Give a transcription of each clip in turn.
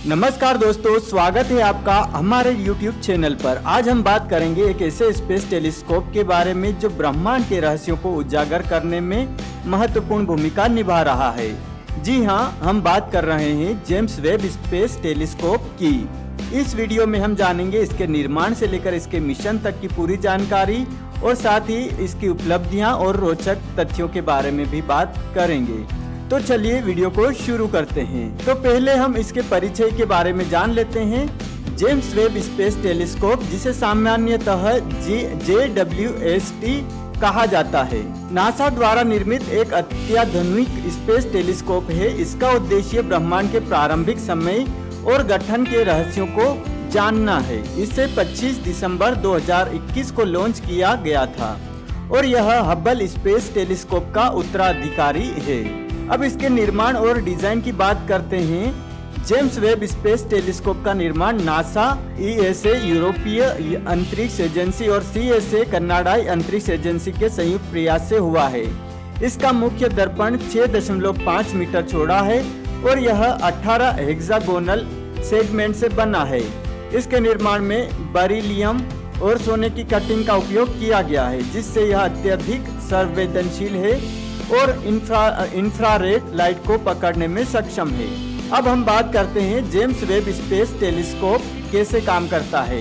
नमस्कार दोस्तों, स्वागत है आपका हमारे YouTube चैनल पर। आज हम बात करेंगे एक ऐसे स्पेस टेलीस्कोप के बारे में जो ब्रह्मांड के रहस्यों को उजागर करने में महत्वपूर्ण भूमिका निभा रहा है। जी हाँ, हम बात कर रहे हैं जेम्स वेब स्पेस टेलीस्कोप की। इस वीडियो में हम जानेंगे इसके निर्माण से लेकर इसके मिशन तक की पूरी जानकारी और साथ ही इसकी उपलब्धियां और रोचक तथ्यों के बारे में भी बात करेंगे। तो चलिए वीडियो को शुरू करते हैं। तो पहले हम इसके परिचय के बारे में जान लेते हैं। जेम्स वेब स्पेस टेलीस्कोप, जिसे सामान्यतः JWST कहा जाता है, नासा द्वारा निर्मित एक अत्याधुनिक स्पेस टेलीस्कोप है। इसका उद्देश्य ब्रह्मांड के प्रारंभिक समय और गठन के रहस्यों को जानना है। इसे 25 दिसंबर 2021 को लॉन्च किया गया था और यह हबल स्पेस टेलीस्कोप का उत्तराधिकारी है। अब इसके निर्माण और डिजाइन की बात करते हैं। जेम्स वेब स्पेस टेलीस्कोप का निर्माण नासा, ESA यूरोपीय अंतरिक्ष एजेंसी और CSA कनाडाई अंतरिक्ष एजेंसी के संयुक्त प्रयास से हुआ है। इसका मुख्य दर्पण 6.5 मीटर चौड़ा है और यह 18 हेक्सागोनल सेगमेंट से बना है। इसके निर्माण में बेरिलियम और सोने की कटिंग का उपयोग किया गया है, जिससे यह अत्यधिक संवेदनशील है और इंफ्रारेड लाइट को पकड़ने में सक्षम है। अब हम बात करते हैं जेम्स वेब स्पेस टेलीस्कोप कैसे काम करता है।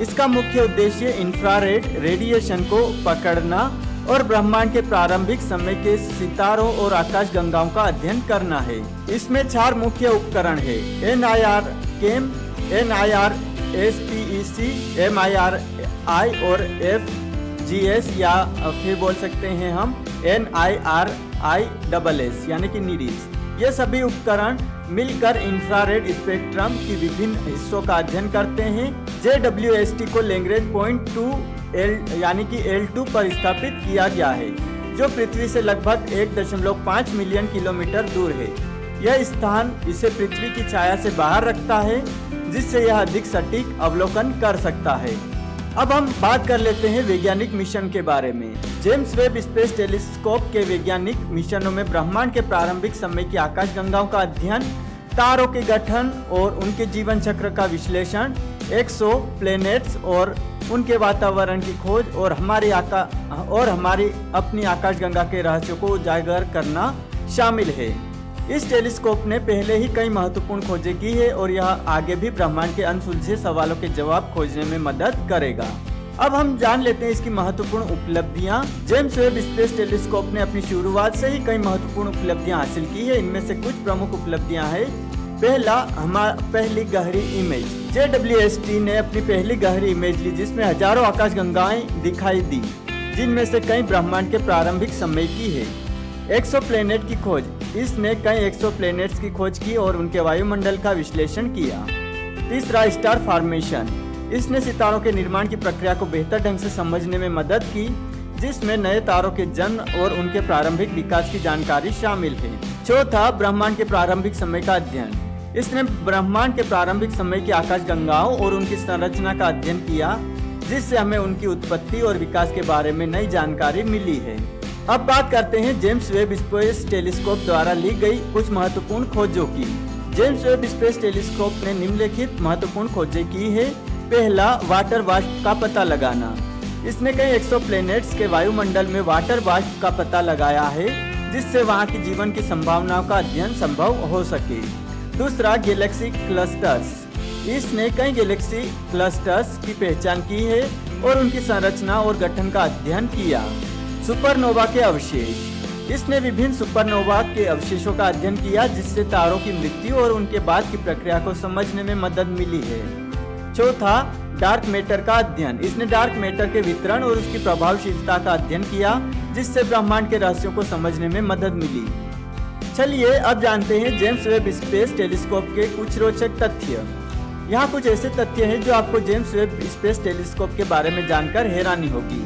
इसका मुख्य उद्देश्य इंफ्रारेड रेडिएशन को पकड़ना और ब्रह्मांड के प्रारंभिक समय के सितारों और आकाशगंगाओं का अध्ययन करना है। इसमें 4 मुख्य उपकरण है: NIR केम, NIR SPEC, MIRI और FGS, या फिर बोल सकते हैं हम NIRISS यानी कि नीडीज। ये सभी उपकरण मिलकर इंफ्रारेड स्पेक्ट्रम की विभिन्न हिस्सों का अध्ययन करते हैं। JWST को लैग्रेंज पॉइंट 2 यानी कि L2 पर स्थापित किया गया है, जो पृथ्वी से लगभग 1.5 मिलियन किलोमीटर दूर है। यह स्थान इसे पृथ्वी की छाया से बाहर रखता है, जिससे यह अधिक सटीक अवलोकन कर सकता है। अब हम बात कर लेते हैं वैज्ञानिक मिशन के बारे में। जेम्स वेब स्पेस टेलीस्कोप के वैज्ञानिक मिशनों में ब्रह्मांड के प्रारंभिक समय की आकाशगंगाओं का अध्ययन, तारों के गठन और उनके जीवन चक्र का विश्लेषण, एक्सो प्लैनेट्स और उनके वातावरण की खोज और हमारी अपनी आकाशगंगा के रहस्यों को उजागर करना शामिल है। इस टेलीस्कोप ने पहले ही कई महत्वपूर्ण खोजें की है और यह आगे भी ब्रह्मांड के अनसुलझे सवालों के जवाब खोजने में मदद करेगा। अब हम जान लेते हैं इसकी महत्वपूर्ण उपलब्धियां। जेम्स वेब स्पेस टेलीस्कोप ने अपनी शुरुआत से ही कई महत्वपूर्ण उपलब्धियां हासिल की है। इनमें से कुछ प्रमुख उपलब्धियां हैं। पहली गहरी इमेज। JWST ने अपनी पहली गहरी इमेज ली, जिसमें हजारों आकाशगंगाएं दिखाई दी, जिनमें से कई ब्रह्मांड के प्रारंभिक समय की है। एक्सोप्लैनेट की खोज। इसने कई एक्सोप्लैनेट्स की खोज की और उनके वायुमंडल का विश्लेषण किया। तीसरा, स्टार फॉर्मेशन। इसने सितारों के निर्माण की प्रक्रिया को बेहतर ढंग से समझने में मदद की, जिसमें नए तारों के जन्म और उनके प्रारंभिक विकास की जानकारी शामिल है। चौथा, ब्रह्मांड के प्रारंभिक समय का अध्ययन। इसने ब्रह्मांड के प्रारंभिक समय की आकाशगंगाओं और उनकी संरचना का अध्ययन किया, जिससे हमें उनकी उत्पत्ति और विकास के बारे में नई जानकारी मिली है। अब बात करते हैं जेम्स वेब स्पेस टेलीस्कोप द्वारा ली गई कुछ महत्वपूर्ण खोजों की। जेम्स वेब स्पेस टेलीस्कोप ने निम्नलिखित महत्वपूर्ण खोजें की है। पहला, वाटर वाष्प का पता लगाना। इसने कई एक्सोप्लैनेट्स के वायुमंडल में वाटर वाष्प का पता लगाया है, जिससे वहां की जीवन की संभावनाओं का अध्ययन संभव हो सके। दूसरा, गैलेक्सी क्लस्टर्स। इसने कई गैलेक्सी क्लस्टर्स की पहचान की है और उनकी संरचना और गठन का अध्ययन किया। सुपरनोवा के अवशेष। इसने विभिन्न सुपरनोवा के अवशेषों का अध्ययन किया, जिससे तारों की मृत्यु और उनके बाद की प्रक्रिया को समझने में मदद मिली है। चौथा, डार्क मैटर का अध्ययन। इसने डार्क मैटर के वितरण और उसकी प्रभावशीलता का अध्ययन किया, जिससे ब्रह्मांड के रहस्यों को समझने में मदद मिली। चलिए अब जानते हैं जेम्स वेब स्पेस टेलीस्कोप के कुछ रोचक तथ्य। यहाँ कुछ ऐसे तथ्य हैं जो आपको जेम्स वेब स्पेस टेलीस्कोप के बारे में जानकर हैरानी होगी।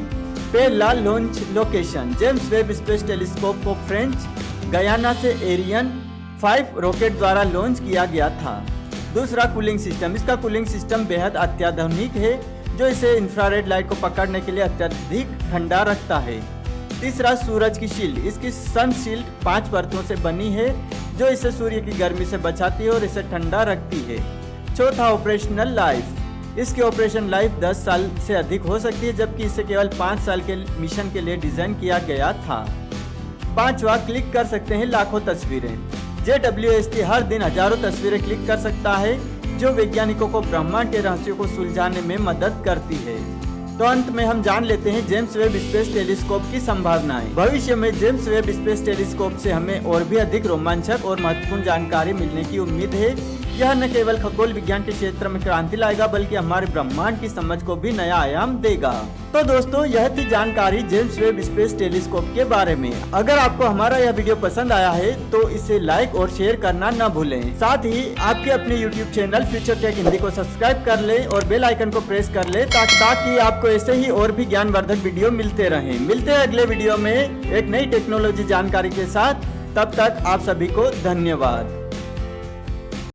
पहला, launch location. James Webb space telescope को फ्रेंच गयाना से एरियन 5 रॉकेट द्वारा लॉन्च किया गया था। दूसरा, कूलिंग सिस्टम। इसका कूलिंग सिस्टम बेहद अत्याधुनिक है, जो इसे इंफ्रारेड लाइट को पकड़ने के लिए अत्यधिक ठंडा रखता है। तीसरा, सूरज की शील्ड। इसकी सन शील्ड 5 परतों से बनी है जो इसे सूर्य की गर्मी से बचाती है और इसे ठंडा रखती है। चौथा, ऑपरेशनल लाइफ। इसकी ऑपरेशन लाइफ 10 साल से अधिक हो सकती है, जबकि इसे केवल 5 साल के मिशन के लिए डिजाइन किया गया था। पांचवा, क्लिक कर सकते हैं लाखों तस्वीरें। JWST हर दिन हजारों तस्वीरें क्लिक कर सकता है, जो वैज्ञानिकों को ब्रह्मांड के रहस्यों को सुलझाने में मदद करती है। तो अंत में हम जान लेते हैं जेम्स वेब स्पेस टेलीस्कोप की संभावनाएं। भविष्य में जेम्स वेब स्पेस टेलीस्कोप से हमें और भी अधिक रोमांचक और महत्वपूर्ण जानकारी मिलने की उम्मीद है। यह न केवल खगोल विज्ञान के क्षेत्र में क्रांति लाएगा, बल्कि हमारे ब्रह्मांड की समझ को भी नया आयाम देगा। तो दोस्तों, यह थी जानकारी जेम्स वेब स्पेस टेलीस्कोप के बारे में। अगर आपको हमारा यह वीडियो पसंद आया है तो इसे लाइक और शेयर करना न भूलें। साथ ही आपके अपने YouTube channel future tech Hindi को सब्सक्राइब कर ले और बेल आइकन को प्रेस कर ले, ताकि आपको ऐसे ही और भी ज्ञानवर्धक वीडियो मिलते रहें। मिलते हैं अगले वीडियो में एक नई टेक्नोलॉजी जानकारी के साथ। तब तक आप सभी को धन्यवाद।